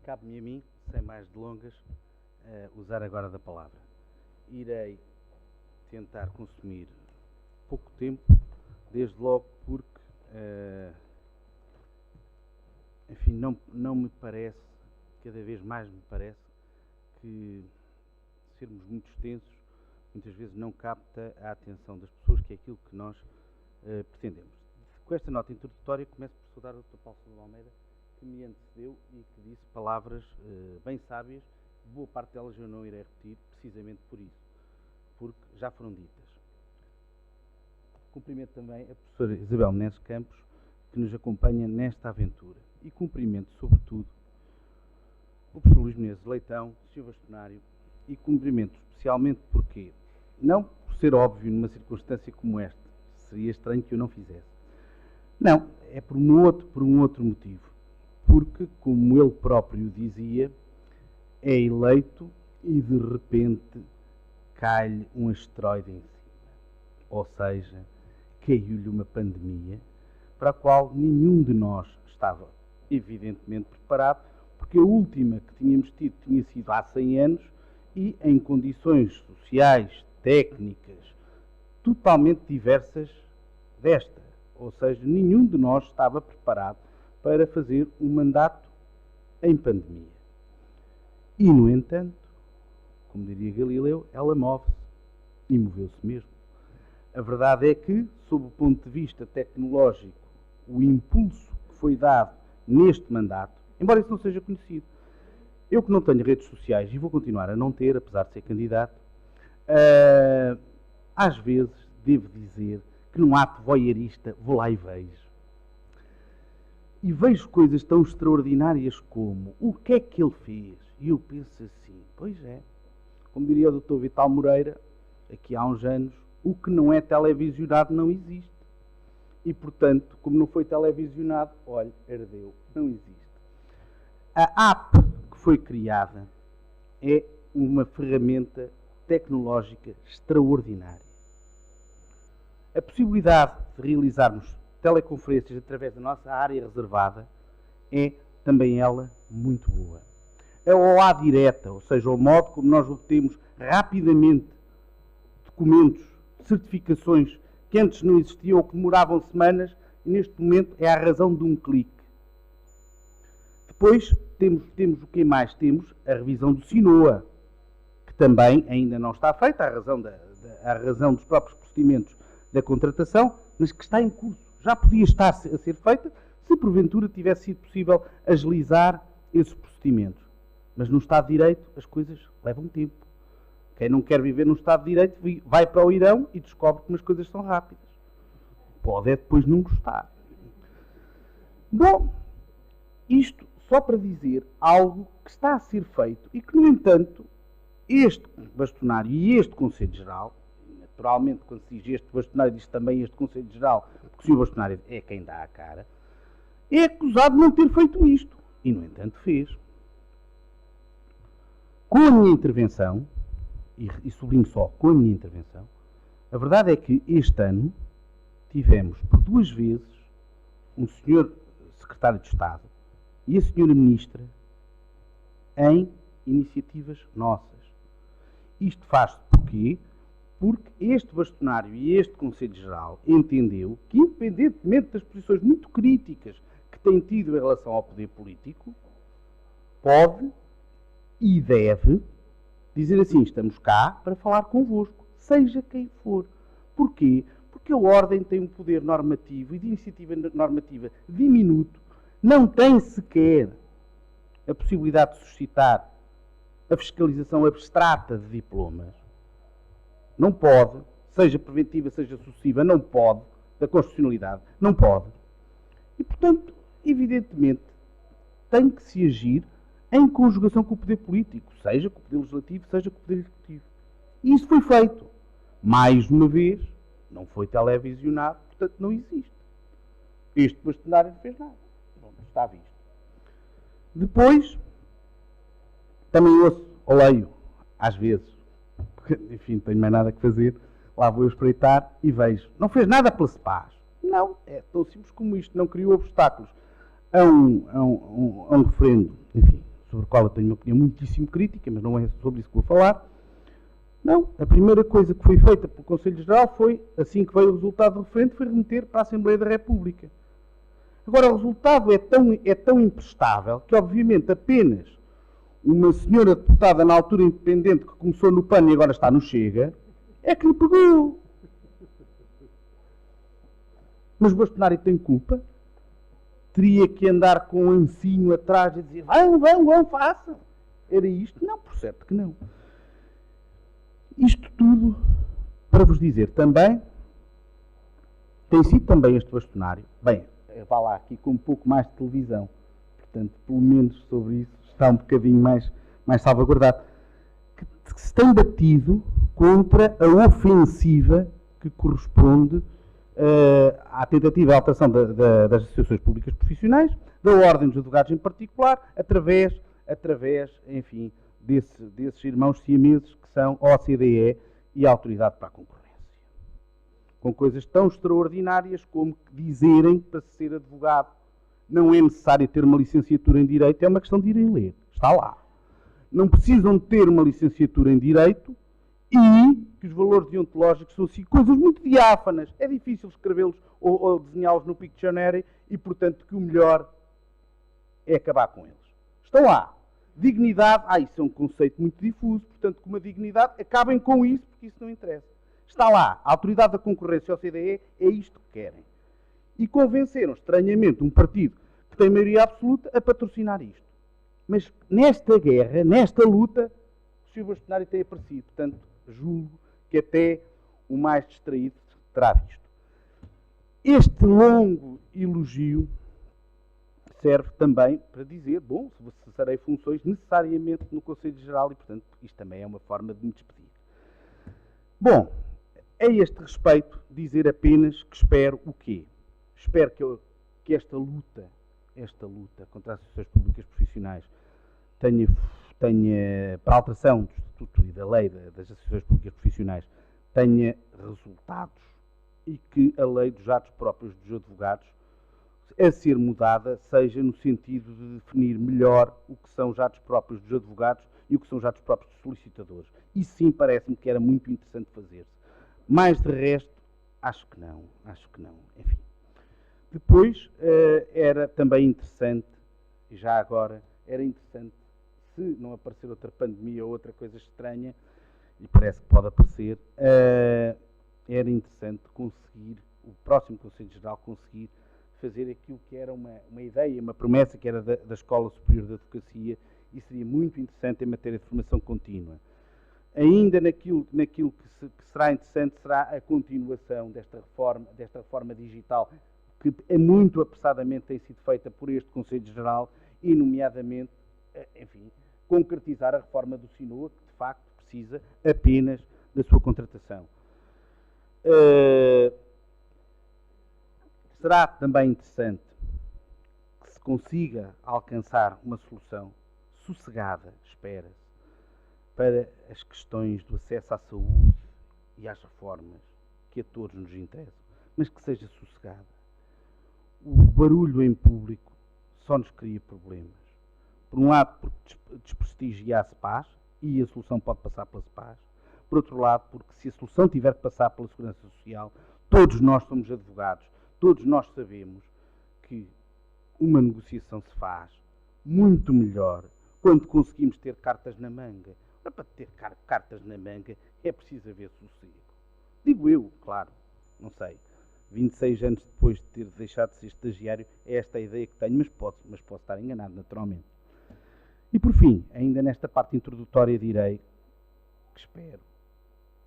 Cabe-me a mim, sem mais delongas, usar agora da palavra. Irei tentar consumir pouco tempo, desde logo porque, enfim, não me parece, cada vez mais me parece, que sermos muito extensos muitas vezes não capta a atenção das pessoas, que é aquilo que nós pretendemos. Com esta nota introdutória, começo por saudar o Dr. Paulo Sousa de Almeida, que me antecedeu e que disse palavras bem sábias. Boa parte delas eu não irei repetir, precisamente por isso, porque já foram ditas. Cumprimento também a professora Isabel Menezes Campos, que nos acompanha nesta aventura. E cumprimento, sobretudo, o professor Luís Menezes Leitão, Sr. Bastonário, e cumprimento especialmente porque, não por ser óbvio numa circunstância como esta, seria estranho que eu não fizesse. Não, é por um outro motivo. Porque, como ele próprio dizia, é eleito e de repente cai-lhe um asteroide em cima. Ou seja, caiu-lhe uma pandemia para a qual nenhum de nós estava evidentemente preparado, porque a última que tínhamos tido tinha sido há 100 anos e em condições sociais, técnicas, totalmente diversas desta. Ou seja, nenhum de nós estava preparado para fazer um mandato em pandemia. E, no entanto, como diria Galileu, ela move-se e moveu-se mesmo. A verdade é que, sob o ponto de vista tecnológico, o impulso que foi dado neste mandato, embora isso não seja conhecido, eu que não tenho redes sociais e vou continuar a não ter, apesar de ser candidato, às vezes devo dizer que num ato voyeurista vou lá e vejo. E vejo coisas tão extraordinárias como o que é que ele fez. E eu penso assim, pois é, como diria o Dr. Vital Moreira, aqui há uns anos, o que não é televisionado não existe. E, portanto, como não foi televisionado, olha, ardeu, não existe. A app que foi criada é uma ferramenta tecnológica extraordinária. A possibilidade de realizarmos teleconferências através da nossa área reservada é também ela muito boa. A OA direta, ou seja, o modo como nós obtemos rapidamente documentos, certificações que antes não existiam ou que demoravam semanas, e neste momento é à razão de um clique. Depois temos o que mais? Temos a revisão do SINOA, que também ainda não está feita, à razão dos próprios procedimentos da contratação, mas que está em curso. Já podia estar a ser feita se porventura tivesse sido possível agilizar esses procedimentos. Mas no Estado de Direito as coisas levam tempo. Quem não quer viver no Estado de Direito vai para o Irão e descobre que as coisas são rápidas. Pode é depois não gostar. Bom, isto só para dizer algo que está a ser feito e que, no entanto, este bastonário e este Conselho Geral, naturalmente, quando se diz este bastonário, diz também este Conselho Geral, porque o Sr. Bastonário é quem dá a cara, é acusado de não ter feito isto. E, no entanto, fez. Com a minha intervenção, e sublinho só, com a minha intervenção, a verdade é que este ano tivemos, por 2 vezes, um Sr. Secretário de Estado e a Sra. Ministra em iniciativas nossas. Isto faz-se porquê? Porque este bastonário e este Conselho Geral entendeu que, independentemente das posições muito críticas que tem tido em relação ao poder político, pode e deve dizer assim, estamos cá para falar convosco, seja quem for. Porquê? Porque a Ordem tem um poder normativo e de iniciativa normativa diminuto, não tem sequer a possibilidade de suscitar a fiscalização abstrata de diplomas. Não pode, seja preventiva, seja sucessiva, não pode, da constitucionalidade, não pode. E, portanto, evidentemente, tem que se agir em conjugação com o poder político, seja com o poder legislativo, seja com o poder executivo. E isso foi feito. Mais uma vez, não foi televisionado, portanto não existe. Este bastonário não fez nada. Não está visto. Depois, também ouço, ou leio, às vezes, porque, enfim, não tenho mais nada que fazer, lá vou eu espreitar e vejo. Não fez nada pela CEPAS. Não, é tão simples como isto. Não criou obstáculos a um referendo, enfim, sobre o qual eu tenho uma opinião muitíssimo crítica, mas não é sobre isso que vou falar. Não, a primeira coisa que foi feita pelo Conselho Geral foi, assim que veio o resultado do referendo, foi remeter para a Assembleia da República. Agora, o resultado é tão imprestável que, obviamente, apenas uma senhora deputada, na altura independente, que começou no PAN e agora está no Chega, é que lhe pegou. Mas o Bastonário tem culpa? Teria que andar com um ancinho atrás e dizer vão, façam. Era isto? Não, por certo que não. Isto tudo para vos dizer também, tem sido também este bastonário, bem, vá lá aqui com um pouco mais de televisão, portanto, pelo menos sobre isso está um bocadinho mais salvaguardado, que se tem batido contra a ofensiva que corresponde à tentativa de alteração das associações públicas profissionais, da Ordem dos Advogados em particular, através enfim, desses irmãos siameses que são a OCDE e a Autoridade para a Concorrência. Com coisas tão extraordinárias como dizerem que para ser advogado não é necessário ter uma licenciatura em Direito, é uma questão de irem ler. Está lá. Não precisam de ter uma licenciatura em Direito e que os valores deontológicos são assim, coisas muito diáfanas. É difícil escrevê-los ou desenhá-los no Pictionary e, portanto, que o melhor é acabar com eles. Estão lá. Dignidade, isso é um conceito muito difuso, portanto, com uma dignidade, acabem com isso, porque isso não interessa. Está lá, a Autoridade da Concorrência e a OCDE é isto que querem. E convenceram, estranhamente, um partido que tem maioria absoluta a patrocinar isto. Mas nesta guerra, nesta luta, o Sr. Bastonário tem aparecido. Portanto, julgo que até o mais distraído terá visto. Este longo elogio serve também para dizer, bom, se cessarei funções necessariamente no Conselho Geral e, portanto, isto também é uma forma de me despedir. Bom, a este respeito, dizer apenas que espero o quê? Espero que esta luta contra as associações públicas profissionais tenha para a alteração do Estatuto e da Lei das Associações Públicas Profissionais, tenha resultados e que a lei dos atos próprios dos advogados a ser mudada seja no sentido de definir melhor o que são os atos próprios dos advogados e o que são os atos próprios dos solicitadores. Isso sim parece-me que era muito interessante fazer-se. Mais de resto, acho que não. Enfim. Depois, era também interessante, e já agora, era interessante, se não aparecer outra pandemia ou outra coisa estranha, e parece que pode aparecer, era interessante conseguir, o próximo Conselho Geral conseguir fazer aquilo que era uma ideia, uma promessa que era da Escola Superior de Advocacia, e seria muito interessante em matéria de formação contínua. Ainda naquilo que será interessante será a continuação desta reforma digital, que é muito apressadamente tem sido feita por este Conselho Geral, e nomeadamente, enfim, concretizar a reforma do SINOA, que de facto precisa apenas da sua contratação. Será também interessante que se consiga alcançar uma solução sossegada, espera-se, para as questões do acesso à saúde e às reformas que a todos nos interessam, mas que seja sossegada. O barulho em público só nos cria problemas. Por um lado, porque desprestigia a CEPAS, e a solução pode passar pela CEPAS. Por outro lado, porque se a solução tiver que passar pela Segurança Social, todos nós somos advogados, todos nós sabemos que uma negociação se faz muito melhor quando conseguimos ter cartas na manga. Para ter cartas na manga é preciso haver sossego. Digo eu, claro, não sei. 26 anos depois de ter deixado de ser estagiário, é esta a ideia que tenho, mas posso estar enganado, naturalmente. E por fim, ainda nesta parte introdutória direi que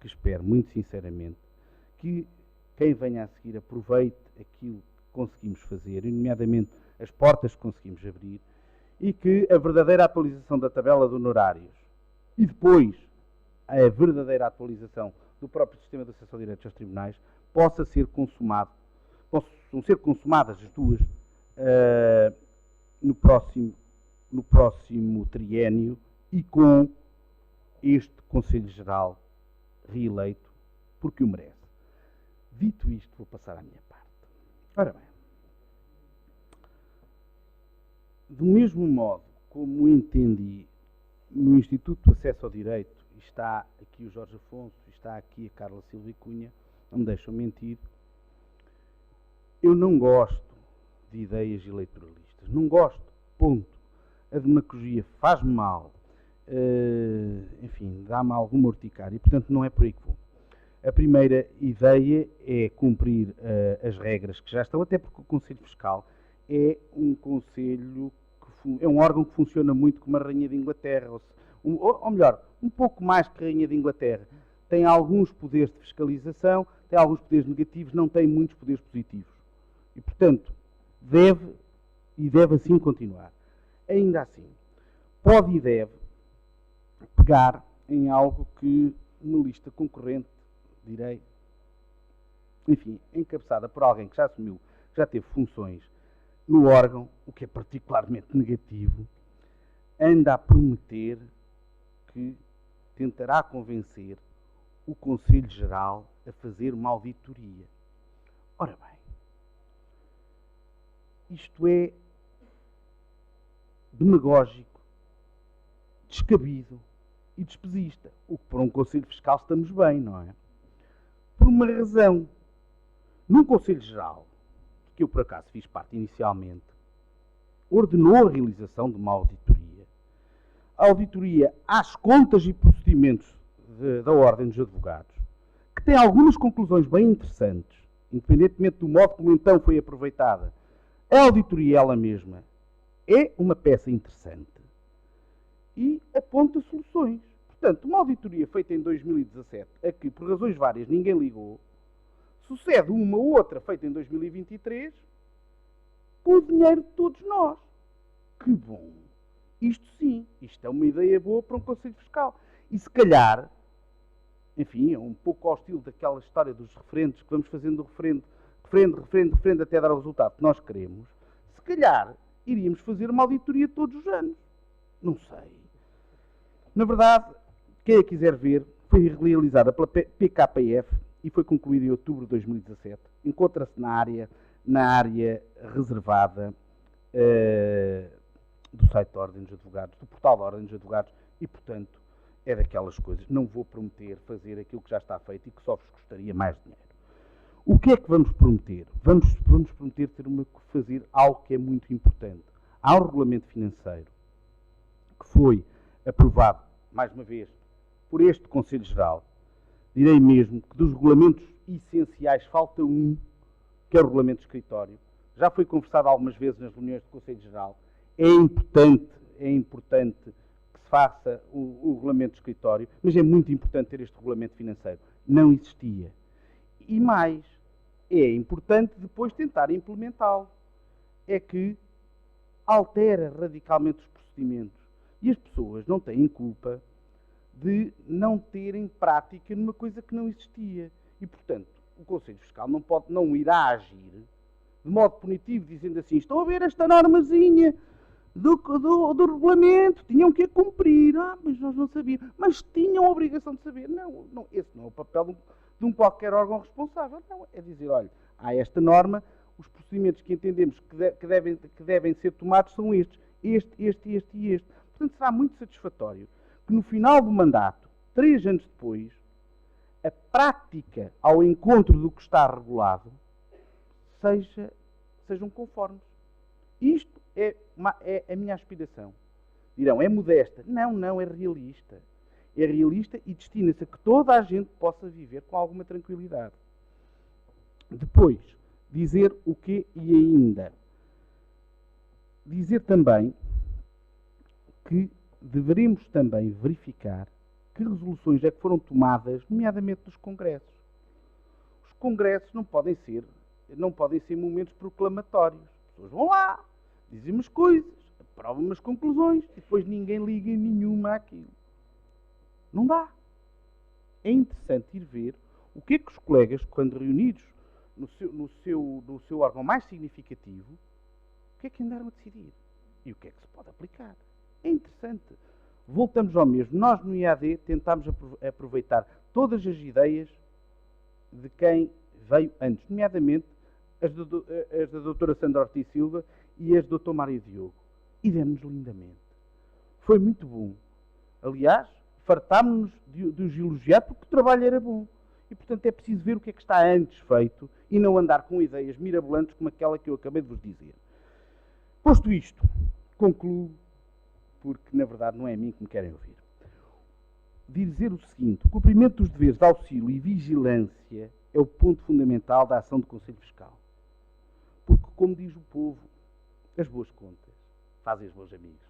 espero muito sinceramente que quem venha a seguir aproveite aquilo que conseguimos fazer, nomeadamente as portas que conseguimos abrir, e que a verdadeira atualização da tabela de honorários e depois a verdadeira atualização do próprio sistema de acesso ao direito aos tribunais possam ser consumadas as duas no próximo triênio e com este Conselho Geral reeleito, porque o merece. Dito isto, vou passar à minha parte. Ora bem, do mesmo modo como entendi, no Instituto de Acesso ao Direito, está aqui o Jorge Afonso, está aqui a Carla Silva e Cunha, não me deixam mentir, eu não gosto de ideias eleitoralistas. Não gosto, ponto. A demagogia faz-me mal, enfim, dá-me alguma urticária e, portanto, não é por aí que vou. A primeira ideia é cumprir as regras que já estão, até porque o Conselho Fiscal é um conselho, é um órgão que funciona muito como a Rainha de Inglaterra, ou melhor, um pouco mais que a Rainha de Inglaterra. Tem alguns poderes de fiscalização, tem alguns poderes negativos, não tem muitos poderes positivos. E, portanto, deve assim continuar. Ainda assim, pode e deve pegar em algo que uma lista concorrente, direi, enfim, encabeçada por alguém que já assumiu, já teve funções no órgão, o que é particularmente negativo, anda a prometer que tentará convencer o Conselho Geral a fazer uma auditoria. Ora bem, isto é demagógico, descabido e despesista. O que para um Conselho Fiscal estamos bem, não é? Por uma razão. Num Conselho Geral, que eu por acaso fiz parte inicialmente, ordenou a realização de uma auditoria. A auditoria às contas e procedimentos da Ordem dos Advogados, que tem algumas conclusões bem interessantes, independentemente do modo como então foi aproveitada. A auditoria ela mesma é uma peça interessante e aponta soluções. Portanto, uma auditoria feita em 2017, a que por razões várias ninguém ligou, sucede uma ou outra feita em 2023 com o dinheiro de todos nós. Que bom! Isto sim, isto é uma ideia boa para um Conselho Fiscal. E se calhar, enfim, é um pouco ao estilo daquela história dos referendos, que vamos fazendo referendo, até dar o resultado que nós queremos, se calhar iríamos fazer uma auditoria todos os anos. Não sei. Na verdade, quem a quiser ver, foi realizada pela PKF e foi concluída em outubro de 2017. Encontra-se na área reservada do site da Ordem dos Advogados, do portal da Ordem dos Advogados, e, portanto, é daquelas coisas. Não vou prometer fazer aquilo que já está feito e que só vos custaria mais dinheiro. O que é que vamos prometer? Vamos prometer fazer algo que é muito importante. Há um regulamento financeiro que foi aprovado, mais uma vez, por este Conselho Geral. Direi mesmo que dos regulamentos essenciais falta um, que é o regulamento de escritório. Já foi conversado algumas vezes nas reuniões do Conselho Geral. É importante que se faça o regulamento de escritório, mas é muito importante ter este regulamento financeiro. Não existia. E mais, é importante depois tentar implementá-lo. É que altera radicalmente os procedimentos. E as pessoas não têm culpa de não terem prática numa coisa que não existia. E, portanto, o Conselho Fiscal não irá agir de modo punitivo, dizendo assim, estão a ver esta normazinha do regulamento, tinham que a cumprir. Mas nós não sabíamos. Mas tinham a obrigação de saber. Não, esse não é o papel de um qualquer órgão responsável. Não, é dizer, olha, há esta norma, os procedimentos que entendemos que devem ser tomados são estes. Este e este. Portanto, será muito satisfatório que no final do mandato, 3 anos depois, a prática ao encontro do que está regulado sejam conformes. Isto é a minha aspiração. Dirão, é modesta. Não, é realista. É realista e destina-se a que toda a gente possa viver com alguma tranquilidade. Depois, dizer o quê e ainda. Dizer também que deveremos também verificar que resoluções é que foram tomadas, nomeadamente dos congressos. Os congressos não podem ser momentos proclamatórios. As pessoas vão lá, dizem umas coisas, aprovam umas conclusões e depois ninguém liga nenhuma àquilo. Não dá. É interessante ir ver o que é que os colegas, quando reunidos no seu órgão mais significativo, o que é que andaram a decidir e o que é que se pode aplicar. É interessante. Voltamos ao mesmo. Nós no IAD tentámos aproveitar todas as ideias de quem veio antes, nomeadamente as da doutora Sandra Ortiz Silva e as do Dr. Mário Diogo. E demos lindamente. Foi muito bom. Aliás, fartámos-nos de os elogiar porque o trabalho era bom. E, portanto, é preciso ver o que é que está antes feito e não andar com ideias mirabolantes como aquela que eu acabei de vos dizer. Posto isto, concluo, porque, na verdade, não é a mim que me querem ouvir. Dizer o seguinte: o cumprimento dos deveres de auxílio e vigilância é o ponto fundamental da ação do Conselho Fiscal. Porque, como diz o povo, as boas contas fazem os bons amigos.